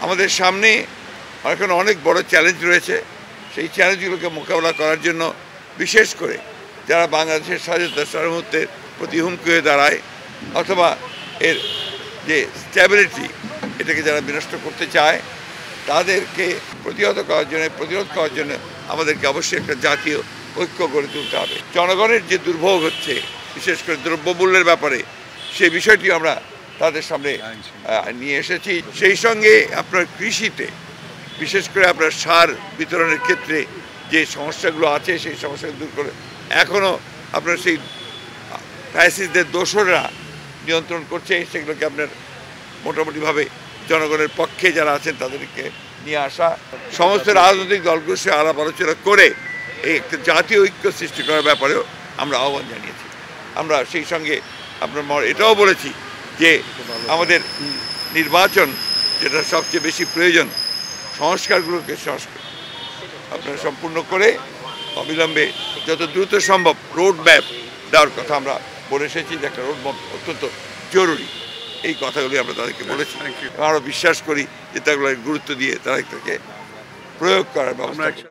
আমাদের সামনে এখন অনেক বড় চ্যালেঞ্জ রয়েছে। সেই চ্যালেঞ্জগুলোকে মোকাবেলা করার জন্য বিশেষ করে যারা বাংলাদেশের স্বাধীনতা সার্বভৌমত্বের প্রতি হুমকি হয়ে দাঁড়ায় অথবা এর যে স্ট্যাবিলিটি এটাকে যারা বিনষ্ট করতে চায় তাদেরকে প্রতিহত করার জন্য প্রতিরোধ করার জন্য আমাদেরকে অবশ্যই একটা জাতীয় ঐক্য গড়ে তুলতে হবে। জনগণের যে দুর্ভোগ হচ্ছে বিশেষ করে দ্রব্যমূল্যের ব্যাপারে সেই বিষয়টি আমরা তাদের সামনে নিয়ে এসেছি। সেই সঙ্গে আপনার কৃষিতে বিশেষ করে আপনার সার বিতরণের ক্ষেত্রে যে সমস্যাগুলো আছে সেই সমস্যাগুলো দূর করে এখনও আপনার সেই ফ্যাসিস্টদের দোসররা নিয়ন্ত্রণ করছে, সেগুলোকে আপনার মোটামুটিভাবে জনগণের পক্ষে যারা আছেন তাদেরকে নিয়ে আসা, সমস্ত রাজনৈতিক দলগুলোর সাথে আলাপ আলোচনা করে এই একটা জাতীয় ঐক্য সৃষ্টি করার ব্যাপারেও আমরা আহ্বান জানিয়েছি। আমরা সেই সঙ্গে আপনার এটাও বলেছি যে আমাদের নির্বাচন যেটা সবচেয়ে বেশি প্রয়োজন সংস্কারগুলোকে আপনারা সম্পূর্ণ করে অবিলম্বে যত দ্রুত সম্ভব রোড ম্যাপ দেওয়ার কথা আমরা বলে এসেছি যে একটা রোড ম্যাপ অত্যন্ত জরুরি। এই কথাগুলি আমরা তাদেরকে বলেছি। আরও বিশ্বাস করি যে তাগুলো গুরুত্ব দিয়ে তারা এটাকে প্রয়োগ করার ব্যবস্থা।